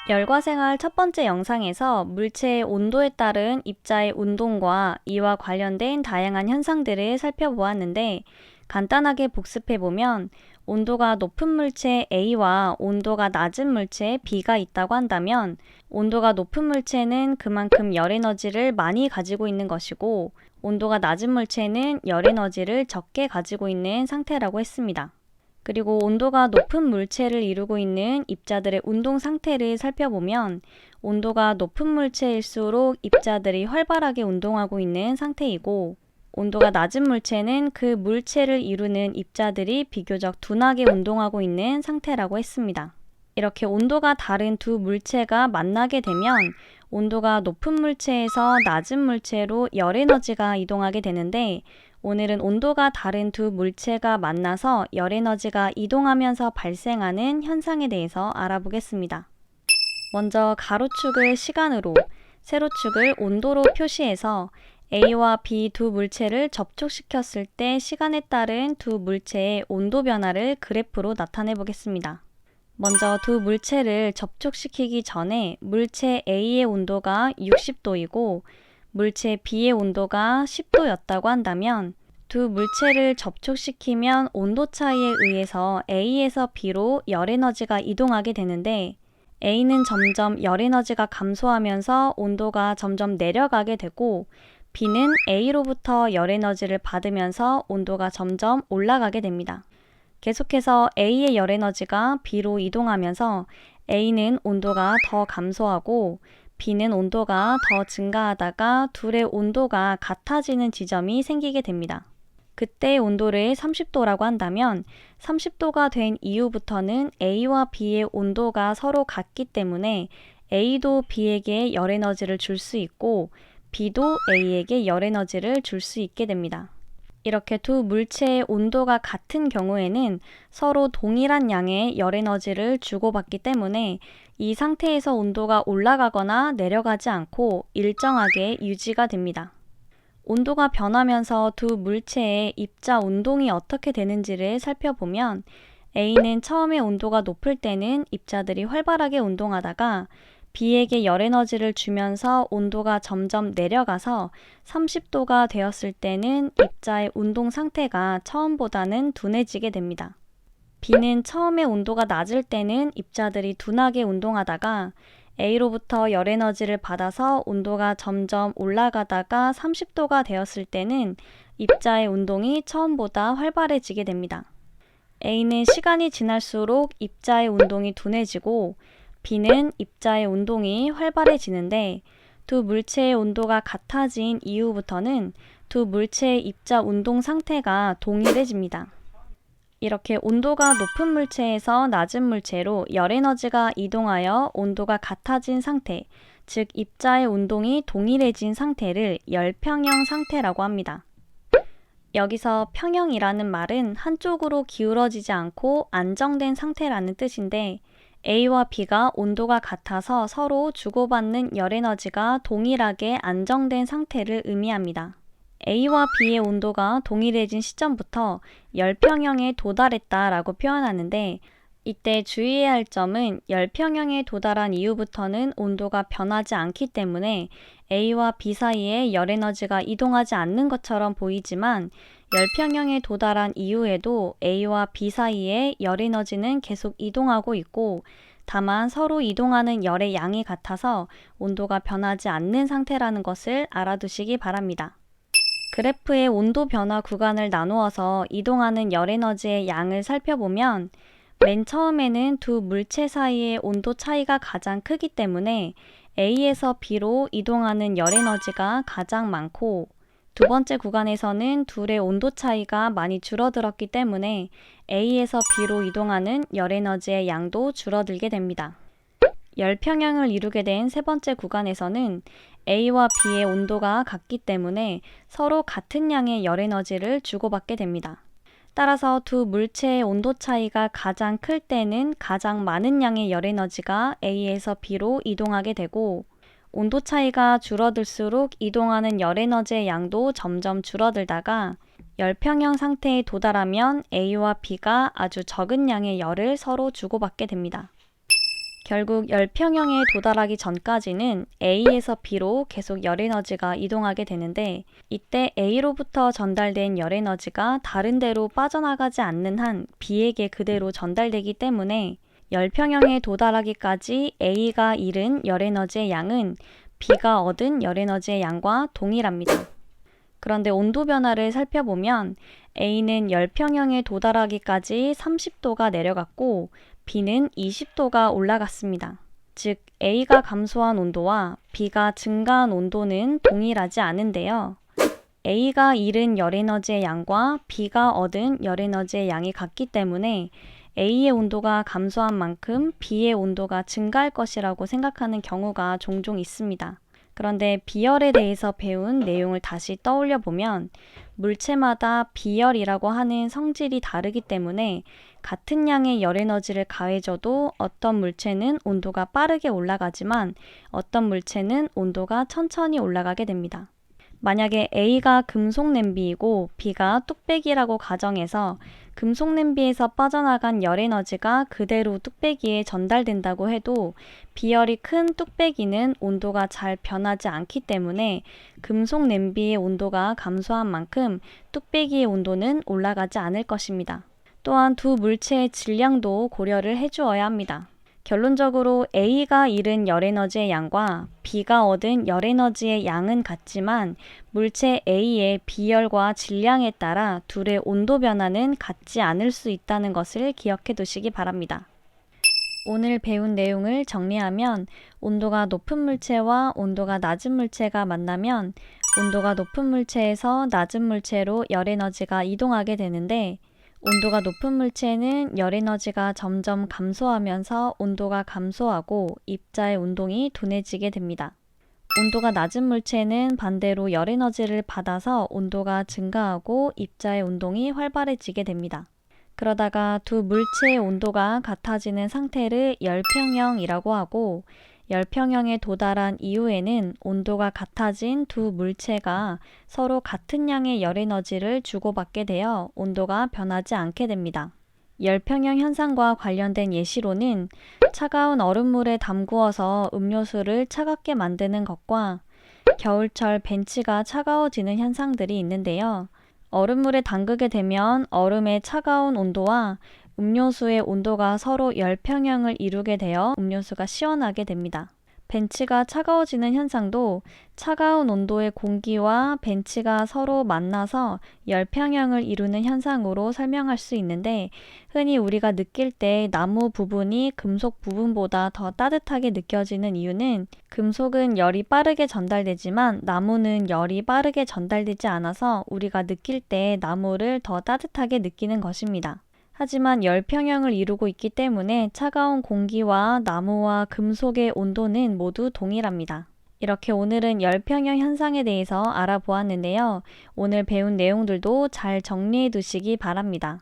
열과생활 첫 번째 영상에서 물체의 온도에 따른 입자의 운동과 이와 관련된 다양한 현상들을 살펴보았는데, 간단하게 복습해보면 온도가 높은 물체 A와 온도가 낮은 물체 B가 있다고 한다면, 온도가 높은 물체는 그만큼 열에너지를 많이 가지고 있는 것이고, 온도가 낮은 물체는 열에너지를 적게 가지고 있는 상태라고 했습니다. 그리고 온도가 높은 물체를 이루고 있는 입자들의 운동 상태를 살펴보면, 온도가 높은 물체일수록 입자들이 활발하게 운동하고 있는 상태이고, 온도가 낮은 물체는 그 물체를 이루는 입자들이 비교적 둔하게 운동하고 있는 상태라고 했습니다. 이렇게 온도가 다른 두 물체가 만나게 되면 온도가 높은 물체에서 낮은 물체로 열에너지가 이동하게 되는데, 오늘은 온도가 다른 두 물체가 만나서 열에너지가 이동하면서 발생하는 현상에 대해서 알아보겠습니다. 먼저 가로축을 시간으로, 세로축을 온도로 표시해서 A와 B 두 물체를 접촉시켰을 때 시간에 따른 두 물체의 온도 변화를 그래프로 나타내 보겠습니다. 먼저 두 물체를 접촉시키기 전에 물체 A의 온도가 60도이고 물체 B의 온도가 10도였다고 한다면, 두 물체를 접촉시키면 온도 차이에 의해서 A에서 B로 열에너지가 이동하게 되는데, A는 점점 열에너지가 감소하면서 온도가 점점 내려가게 되고, B는 A로부터 열에너지를 받으면서 온도가 점점 올라가게 됩니다. 계속해서 A의 열에너지가 B로 이동하면서 A는 온도가 더 감소하고 B는 온도가 더 증가하다가 둘의 온도가 같아지는 지점이 생기게 됩니다. 그때의 온도를 30도라고 한다면 30도가 된 이후부터는 A와 B의 온도가 서로 같기 때문에 A도 B에게 열에너지를 줄 수 있고 B도 A에게 열에너지를 줄 수 있게 됩니다. 이렇게 두 물체의 온도가 같은 경우에는 서로 동일한 양의 열에너지를 주고받기 때문에 이 상태에서 온도가 올라가거나 내려가지 않고 일정하게 유지가 됩니다. 온도가 변하면서 두 물체의 입자 운동이 어떻게 되는지를 살펴보면, A는 처음에 온도가 높을 때는 입자들이 활발하게 운동하다가 B에게 열에너지를 주면서 온도가 점점 내려가서 30도가 되었을 때는 입자의 운동 상태가 처음보다는 둔해지게 됩니다. B는 처음에 온도가 낮을 때는 입자들이 둔하게 운동하다가 A로부터 열에너지를 받아서 온도가 점점 올라가다가 30도가 되었을 때는 입자의 운동이 처음보다 활발해지게 됩니다. A는 시간이 지날수록 입자의 운동이 둔해지고 B는 입자의 운동이 활발해지는데, 두 물체의 온도가 같아진 이후부터는 두 물체의 입자 운동 상태가 동일해집니다. 이렇게 온도가 높은 물체에서 낮은 물체로 열에너지가 이동하여 온도가 같아진 상태, 즉 입자의 운동이 동일해진 상태를 열평형 상태라고 합니다. 여기서 평형이라는 말은 한쪽으로 기울어지지 않고 안정된 상태라는 뜻인데, A와 B가 온도가 같아서 서로 주고받는 열에너지가 동일하게 안정된 상태를 의미합니다. A와 B의 온도가 동일해진 시점부터 열평형에 도달했다라고 표현하는데, 이때 주의해야 할 점은 열평형에 도달한 이후부터는 온도가 변하지 않기 때문에 A와 B 사이에 열에너지가 이동하지 않는 것처럼 보이지만, 열평형에 도달한 이후에도 A와 B 사이에 열에너지는 계속 이동하고 있고, 다만 서로 이동하는 열의 양이 같아서 온도가 변하지 않는 상태라는 것을 알아두시기 바랍니다. 그래프의 온도 변화 구간을 나누어서 이동하는 열에너지의 양을 살펴보면, 맨 처음에는 두 물체 사이의 온도 차이가 가장 크기 때문에 A에서 B로 이동하는 열에너지가 가장 많고, 두 번째 구간에서는 둘의 온도 차이가 많이 줄어들었기 때문에 A에서 B로 이동하는 열에너지의 양도 줄어들게 됩니다. 열평형을 이루게 된 세 번째 구간에서는 A와 B의 온도가 같기 때문에 서로 같은 양의 열에너지를 주고받게 됩니다. 따라서 두 물체의 온도 차이가 가장 클 때는 가장 많은 양의 열에너지가 A에서 B로 이동하게 되고, 온도 차이가 줄어들수록 이동하는 열에너지의 양도 점점 줄어들다가 열평형 상태에 도달하면 A와 B가 아주 적은 양의 열을 서로 주고받게 됩니다. 결국 열평형에 도달하기 전까지는 A에서 B로 계속 열에너지가 이동하게 되는데, 이때 A로부터 전달된 열에너지가 다른 데로 빠져나가지 않는 한 B에게 그대로 전달되기 때문에 열평형에 도달하기까지 A가 잃은 열에너지의 양은 B가 얻은 열에너지의 양과 동일합니다. 그런데 온도 변화를 살펴보면 A는 열평형에 도달하기까지 30도가 내려갔고 B는 20도가 올라갔습니다. 즉, A가 감소한 온도와 B가 증가한 온도는 동일하지 않은데요. A가 잃은 열에너지의 양과 B가 얻은 열에너지의 양이 같기 때문에 A의 온도가 감소한 만큼 B의 온도가 증가할 것이라고 생각하는 경우가 종종 있습니다. 그런데 비열에 대해서 배운 내용을 다시 떠올려 보면 물체마다 비열이라고 하는 성질이 다르기 때문에 같은 양의 열에너지를 가해줘도 어떤 물체는 온도가 빠르게 올라가지만 어떤 물체는 온도가 천천히 올라가게 됩니다. 만약에 A가 금속 냄비이고 B가 뚝배기라고 가정해서 금속 냄비에서 빠져나간 열에너지가 그대로 뚝배기에 전달된다고 해도 비열이 큰 뚝배기는 온도가 잘 변하지 않기 때문에 금속 냄비의 온도가 감소한 만큼 뚝배기의 온도는 올라가지 않을 것입니다. 또한 두 물체의 질량도 고려를 해주어야 합니다. 결론적으로 A가 잃은 열에너지의 양과 B가 얻은 열에너지의 양은 같지만 물체 A의 비열과 질량에 따라 둘의 온도 변화는 같지 않을 수 있다는 것을 기억해 두시기 바랍니다. 오늘 배운 내용을 정리하면 온도가 높은 물체와 온도가 낮은 물체가 만나면 온도가 높은 물체에서 낮은 물체로 열에너지가 이동하게 되는데, 온도가 높은 물체는 열에너지가 점점 감소하면서 온도가 감소하고 입자의 운동이 둔해지게 됩니다. 온도가 낮은 물체는 반대로 열에너지를 받아서 온도가 증가하고 입자의 운동이 활발해지게 됩니다. 그러다가 두 물체의 온도가 같아지는 상태를 열평형이라고 하고, 열평형에 도달한 이후에는 온도가 같아진 두 물체가 서로 같은 양의 열에너지를 주고받게 되어 온도가 변하지 않게 됩니다. 열평형 현상과 관련된 예시로는 차가운 얼음물에 담구어서 음료수를 차갑게 만드는 것과 겨울철 벤치가 차가워지는 현상들이 있는데요. 얼음물에 담그게 되면 얼음의 차가운 온도와 음료수의 온도가 서로 열평형을 이루게 되어 음료수가 시원하게 됩니다. 벤치가 차가워지는 현상도 차가운 온도의 공기와 벤치가 서로 만나서 열평형을 이루는 현상으로 설명할 수 있는데, 흔히 우리가 느낄 때 나무 부분이 금속 부분보다 더 따뜻하게 느껴지는 이유는 금속은 열이 빠르게 전달되지만 나무는 열이 빠르게 전달되지 않아서 우리가 느낄 때 나무를 더 따뜻하게 느끼는 것입니다. 하지만 열평형을 이루고 있기 때문에 차가운 공기와 나무와 금속의 온도는 모두 동일합니다. 이렇게 오늘은 열평형 현상에 대해서 알아보았는데요. 오늘 배운 내용들도 잘 정리해 두시기 바랍니다.